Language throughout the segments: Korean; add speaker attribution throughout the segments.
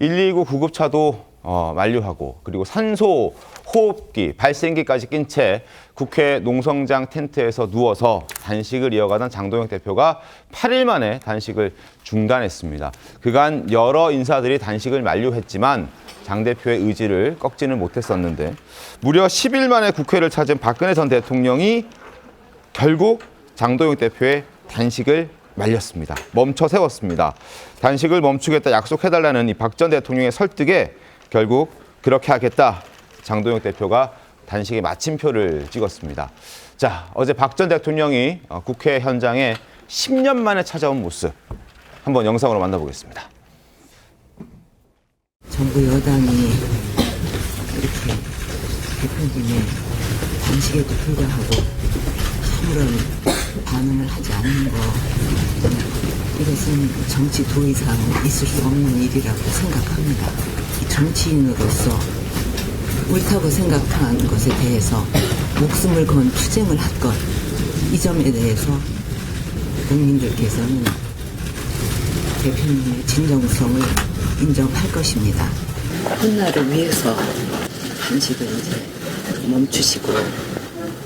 Speaker 1: 119 구급차도 만류하고 그리고 산소, 호흡기, 발생기까지 낀 채 국회 농성장 텐트에서 누워서 단식을 이어가던 장동혁 대표가 8일 만에 단식을 중단했습니다. 그간 여러 인사들이 단식을 만류했지만 장 대표의 의지를 꺾지는 못했었는데 무려 10일 만에 국회를 찾은 박근혜 전 대통령이 결국 장동혁 대표의 단식을 말렸습니다. 멈춰 세웠습니다. 단식을 멈추겠다 약속해달라는 이 박 전 대통령의 설득에 결국 그렇게 하겠다. 장동혁 대표가 단식의 마침표를 찍었습니다. 자, 어제 박 전 대통령이 국회 현장에 10년 만에 찾아온 모습 한번 영상으로 만나보겠습니다.
Speaker 2: 정부 여당이 이렇게 대표님의 단식에도 불구하고 아무런 반응을 하지 않는 거, 이것은 정치 도의상 있을 수 없는 일이라고 생각합니다. 정치인으로서 옳다고 생각한 것에 대해서 목숨을 건 투쟁을 할 것, 이 점에 대해서 국민들께서는 대표님의 진정성을 인정할 것입니다. 훗날을 위해서 단식을 이제 멈추시고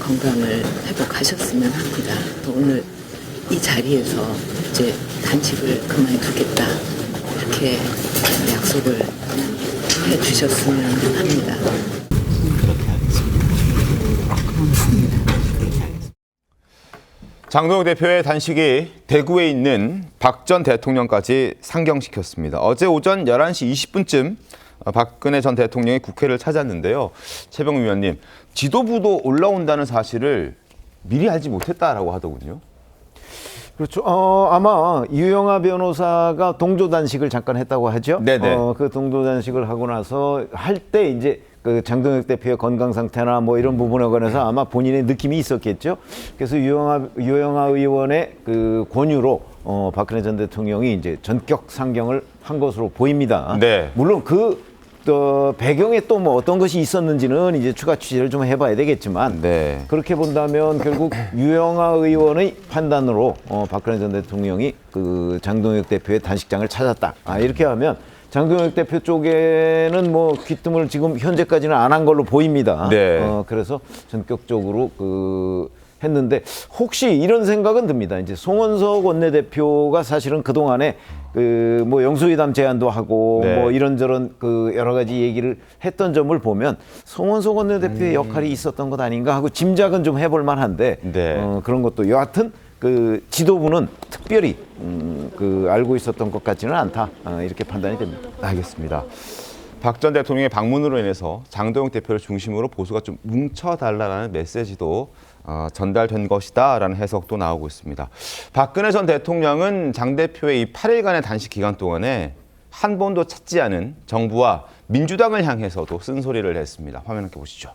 Speaker 2: 건강을 회복하셨으면 합니다. 또 오늘 이 자리에서 이제 단식을 그만두겠다 이렇게 약속을 해주셨으면 합니다. 그렇게 하겠습니다. 고맙습니다.
Speaker 1: 장동혁 대표의 단식이 대구에 있는 박 전 대통령까지 상경시켰습니다. 어제 오전 11시 20분쯤 박근혜 전 대통령이 국회를 찾았는데요. 최병우 위원님, 지도부도 올라온다는 사실을 미리 알지 못했다라고 하더군요.
Speaker 3: 그렇죠. 아마 유영하 변호사가 동조 단식을 잠깐 했다고 하죠.
Speaker 1: 네네.
Speaker 3: 그 동조 단식을 하고 나서 할 때 이제 그 장동혁 대표의 건강 상태나 뭐 이런 부분에 관해서 아마 본인의 느낌이 있었겠죠. 그래서 유영하 의원의 그 권유로 박근혜 전 대통령이 이제 전격 상경을 한 것으로 보입니다.
Speaker 1: 네.
Speaker 3: 물론 또 배경에 또 뭐 어떤 것이 있었는지는 이제 추가 취재를 좀 해봐야 되겠지만
Speaker 1: 네.
Speaker 3: 그렇게 본다면 결국 유영하 의원의 판단으로 박근혜 전 대통령이 그 장동혁 대표의 단식장을 찾았다. 이렇게 하면 장동혁 대표 쪽에는 뭐 귀뜸을 지금 현재까지는 안 한 걸로 보입니다.
Speaker 1: 네.
Speaker 3: 그래서 전격적으로 했는데 혹시 이런 생각은 듭니다. 이제 송원석 원내대표가 사실은 그 동안에 뭐 영수회담 제안도 하고
Speaker 1: 네.
Speaker 3: 뭐 이런저런 여러 가지 얘기를 했던 점을 보면 송원석 원내대표의 역할이 있었던 것 아닌가 하고 짐작은 좀 해볼 만한데
Speaker 1: 네.
Speaker 3: 그런 것도 여하튼 지도부는 특별히 알고 있었던 것 같지는 않다 이렇게 판단이 됩니다.
Speaker 1: 알겠습니다. 박 전 대통령의 방문으로 인해서 장동혁 대표를 중심으로 보수가 좀 뭉쳐달라는 메시지도 전달된 것이다라는 해석도 나오고 있습니다. 박근혜 전 대통령은 장 대표의 이 8일간의 단식 기간 동안에 한 번도 찾지 않은 정부와 민주당을 향해서도 쓴소리를 했습니다. 화면 함께 보시죠.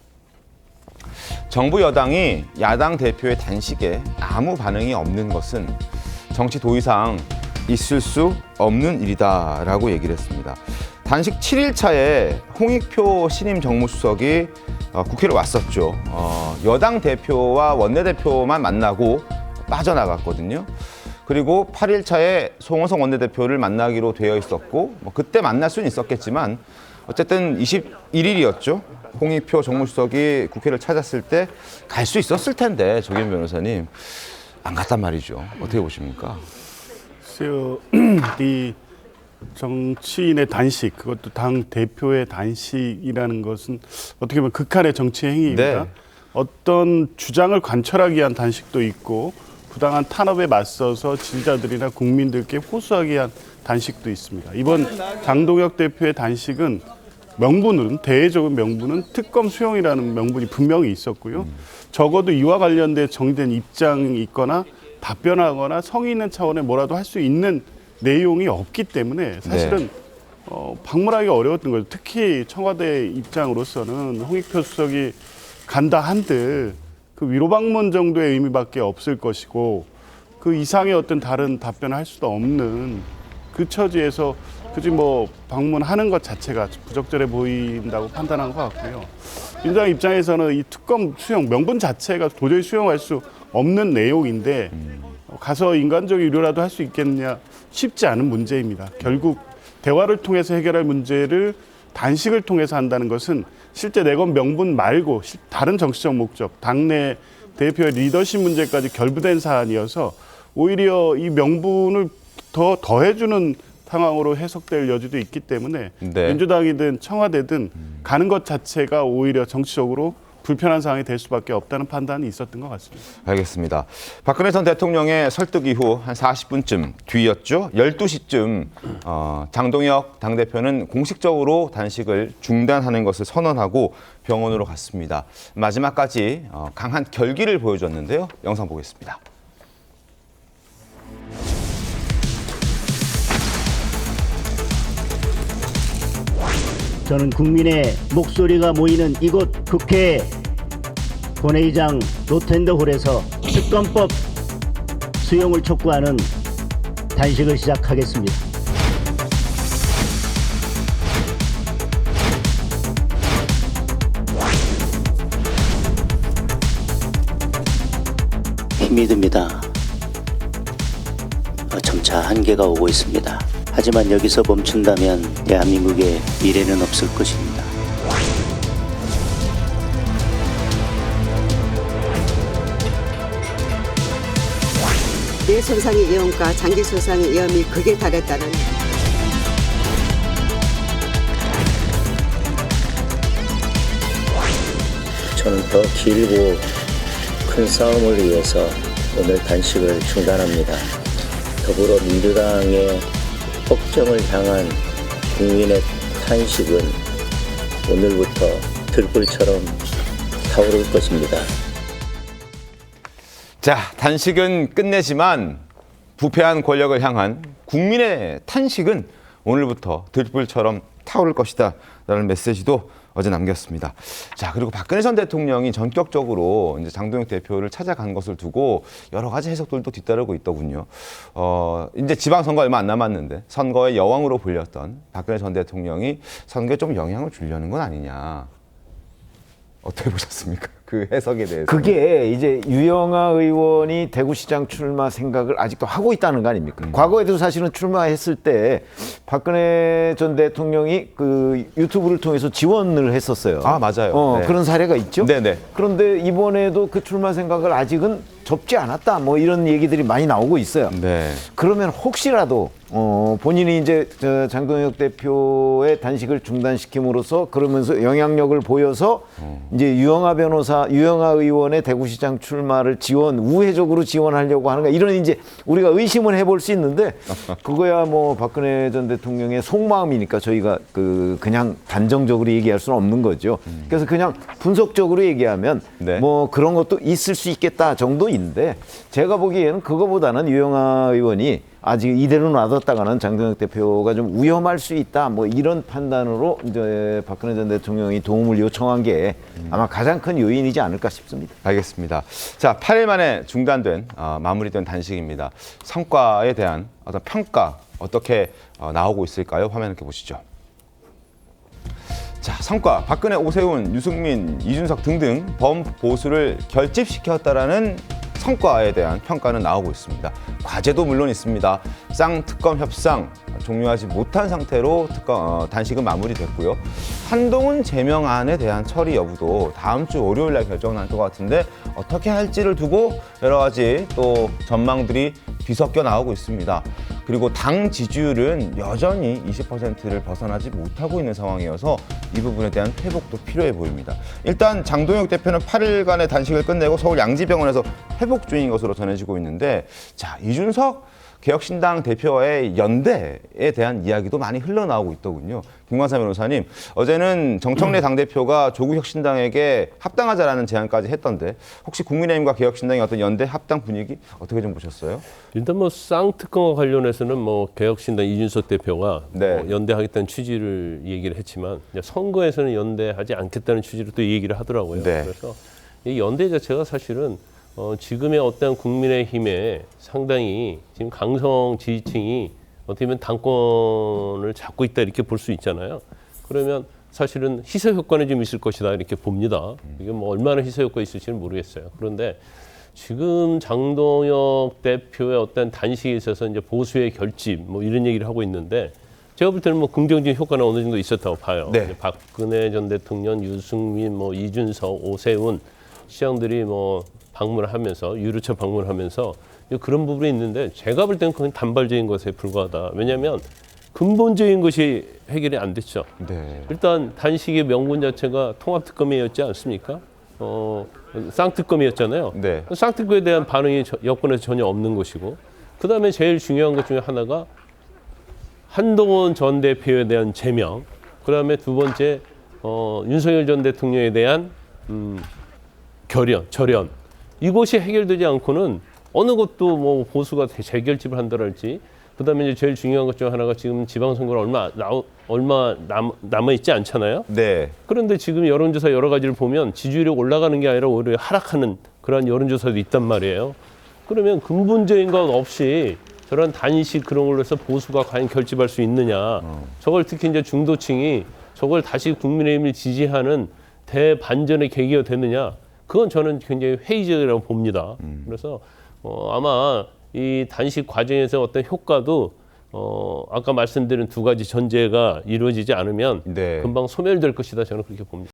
Speaker 1: 정부 여당이 야당 대표의 단식에 아무 반응이 없는 것은 정치 도의상 있을 수 없는 일이다라고 얘기를 했습니다. 단식 7일 차에 홍익표 신임 정무수석이 국회를 왔었죠. 여당 대표와 원내대표만 만나고 빠져나갔거든요. 그리고 8일 차에 송원석 원내대표를 만나기로 되어 있었고 그때 만날 수는 있었겠지만 어쨌든 21일이었죠. 홍익표 정무수석이 국회를 찾았을 때 갈 수 있었을 텐데 조기현 변호사님 안 갔단 말이죠. 어떻게 보십니까?
Speaker 4: 글쎄요. 이 정치인의 단식, 그것도 당 대표의 단식이라는 것은 어떻게 보면 극한의 정치 행위입니다.
Speaker 1: 네.
Speaker 4: 어떤 주장을 관철하기 위한 단식도 있고 부당한 탄압에 맞서서 지지자들이나 국민들께 호소하기 위한 단식도 있습니다. 이번 장동혁 대표의 단식은 명분은 대외적인 명분은 특검 수용이라는 명분이 분명히 있었고요. 적어도 이와 관련된 정리된 입장이 있거나 답변하거나 성의 있는 차원의 뭐라도 할 수 있는 내용이 없기 때문에 사실은 방문하기 어려웠던 거죠. 특히 청와대 입장으로서는 홍익표 수석이 간다 한들 그 위로 방문 정도의 의미밖에 없을 것이고 그 이상의 어떤 다른 답변을 할 수도 없는 그 처지에서 굳이 뭐 방문하는 것 자체가 부적절해 보인다고 판단한 것 같고요. 민주당 입장에서는 이 특검 수용 명분 자체가 도저히 수용할 수 없는 내용인데 가서 인간적 유료라도 할 수 있겠냐 쉽지 않은 문제입니다. 결국 대화를 통해서 해결할 문제를 단식을 통해서 한다는 것은 실제 내건 명분 말고 다른 정치적 목적, 당내 대표의 리더십 문제까지 결부된 사안이어서 오히려 이 명분을 더해주는 상황으로 해석될 여지도 있기 때문에
Speaker 1: 네.
Speaker 4: 민주당이든 청와대든 가는 것 자체가 오히려 정치적으로 불편한 상황이 될 수밖에 없다는 판단이 있었던 것 같습니다.
Speaker 1: 알겠습니다. 박근혜 전 대통령의 설득 이후 한 40분쯤 뒤였죠. 12시쯤 장동혁 당대표는 공식적으로 단식을 중단하는 것을 선언하고 병원으로 갔습니다. 마지막까지 강한 결기를 보여줬는데요. 영상 보겠습니다.
Speaker 5: 저는 국민의 목소리가 모이는 이곳 국회 본회의장 로텐더홀에서 특검법 수용을 촉구하는 단식을 시작하겠습니다.
Speaker 6: 힘이 듭니다. 점차 한계가 오고 있습니다. 하지만 여기서 멈춘다면 대한민국의 미래는 없을 것입니다.
Speaker 7: 뇌 손상의 위험과 장기 손상의 위험이 극에 달했다는
Speaker 6: 저는 더 길고 큰 싸움을 위해서 오늘 단식을 중단합니다. 더불어민주당의 폭정을 향한 국민의 탄식은 오늘부터 들불처럼 타오를 것입니다.
Speaker 1: 자, 단식은 끝내지만 부패한 권력을 향한 국민의 탄식은 오늘부터 들불처럼 타오를 것이다 라는 메시지도 어제 남겼습니다. 자, 그리고 박근혜 전 대통령이 전격적으로 이제 장동혁 대표를 찾아간 것을 두고 여러 가지 해석들도 뒤따르고 있더군요. 이제 지방선거 얼마 안 남았는데 선거의 여왕으로 불렸던 박근혜 전 대통령이 선거에 좀 영향을 주려는 건 아니냐. 어떻게 보셨습니까? 그 해석에 대해서.
Speaker 3: 그게 이제 유영아 의원이 대구시장 출마 생각을 아직도 하고 있다는 거 아닙니까? 과거에도 사실은 출마했을 때 박근혜 전 대통령이 그 유튜브를 통해서 지원을 했었어요.
Speaker 1: 아, 맞아요. 네.
Speaker 3: 그런 사례가 있죠.
Speaker 1: 네네.
Speaker 3: 그런데 이번에도 그 출마 생각을 아직은 접지 않았다. 뭐 이런 얘기들이 많이 나오고 있어요.
Speaker 1: 네.
Speaker 3: 그러면 혹시라도 본인이 이제 장동혁 대표의 단식을 중단시킴으로써 그러면서 영향력을 보여서 이제 유영아 의원의 대구시장 출마를 우회적으로 지원하려고 하는가 이런 이제 우리가 의심을 해볼 수 있는데 그거야 뭐 박근혜 전 대통령의 속마음이니까 저희가 그냥 단정적으로 얘기할 수는 없는 거죠. 그래서 그냥 분석적으로 얘기하면
Speaker 1: 네.
Speaker 3: 뭐 그런 것도 있을 수 있겠다 정도인데 제가 보기에는 그거보다는 유영아 의원이 아직 이대로 놔뒀다가는 장동혁 대표가 좀 위험할 수 있다. 뭐 이런 판단으로 이제 박근혜 전 대통령이 도움을 요청한 게 아마 가장 큰 요인이지 않을까 싶습니다.
Speaker 1: 알겠습니다. 자, 8일 만에 중단된 마무리된 단식입니다. 성과에 대한 어떤 평가 어떻게 나오고 있을까요? 화면 이렇게 보시죠. 자, 성과 박근혜, 오세훈, 유승민, 이준석 등등 범보수를 결집시켰다라는 성과에 대한 평가는 나오고 있습니다. 과제도 물론 있습니다. 쌍특검 협상 종료하지 못한 상태로 단식은 마무리됐고요. 한동훈 제명안에 대한 처리 여부도 다음 주 월요일 날 결정날 것 같은데 어떻게 할지를 두고 여러 가지 또 전망들이 뒤섞여 나오고 있습니다. 그리고 당 지지율은 여전히 20%를 벗어나지 못하고 있는 상황이어서 이 부분에 대한 회복도 필요해 보입니다. 일단 장동혁 대표는 8일간의 단식을 끝내고 서울 양지병원에서 회복 중인 것으로 전해지고 있는데, 자, 이준석 개혁신당 대표와의 연대에 대한 이야기도 많이 흘러나오고 있더군요. 김광삼 변호사님, 어제는 정청래 당대표가 조국 혁신당에게 합당하자라는 제안까지 했던데 혹시 국민의힘과 개혁신당의 어떤 연대 합당 분위기 어떻게 좀 보셨어요?
Speaker 8: 일단 뭐 쌍특검과 관련해서는 뭐 개혁신당 이준석 대표가
Speaker 1: 네.
Speaker 8: 뭐 연대하겠다는 취지를 얘기를 했지만 선거에서는 연대하지 않겠다는 취지로 또 얘기를 하더라고요.
Speaker 1: 네.
Speaker 8: 그래서 이 연대 자체가 사실은 지금의 어떤 국민의힘에 상당히 지금 강성 지지층이 어떻게 보면 당권을 잡고 있다 이렇게 볼 수 있잖아요. 그러면 사실은 희소 효과는 좀 있을 것이다 이렇게 봅니다. 이게 뭐 얼마나 희소 효과 있을지는 모르겠어요. 그런데 지금 장동혁 대표의 어떤 단식에 있어서 이제 보수의 결집 뭐 이런 얘기를 하고 있는데 제가 볼 때는 뭐 긍정적인 효과는 어느 정도 있었다고 봐요.
Speaker 1: 네.
Speaker 8: 이제 박근혜 전 대통령, 유승민, 뭐 이준석, 오세훈 시장들이 뭐 방문하면서 유류처 방문하면서 그런 부분이 있는데 제가 볼 때는 그건 단발적인 것에 불과하다. 왜냐하면 근본적인 것이 해결이 안 됐죠.
Speaker 1: 네.
Speaker 8: 일단 단식의 명분 자체가 통합특검이었지 않습니까? 쌍특검이었잖아요.
Speaker 1: 네.
Speaker 8: 쌍특검에 대한 반응이 여권에서 전혀 없는 것이고, 그 다음에 제일 중요한 것 중에 하나가 한동훈 전 대표에 대한 제명, 그 다음에 두 번째 윤석열 전 대통령에 대한 절연. 이것이 해결되지 않고는 어느 것도 뭐 보수가 재결집을 한다랄지, 그 다음에 이제 제일 중요한 것 중 하나가 지금 지방선거가 얼마 남아 있지 않잖아요.
Speaker 1: 네.
Speaker 8: 그런데 지금 여론조사 여러 가지를 보면 지지율이 올라가는 게 아니라 오히려 하락하는 그런 여론조사도 있단 말이에요. 그러면 근본적인 것 없이 저런 단식 그런 걸로 해서 보수가 과연 결집할 수 있느냐. 저걸 특히 이제 중도층이 저걸 다시 국민의힘을 지지하는 대반전의 계기가 되느냐. 그건 저는 굉장히 회의적이라고 봅니다. 그래서 아마 이 단식 과정에서 어떤 효과도 아까 말씀드린 두 가지 전제가 이루어지지 않으면
Speaker 1: 네.
Speaker 8: 금방 소멸될 것이다. 저는 그렇게 봅니다.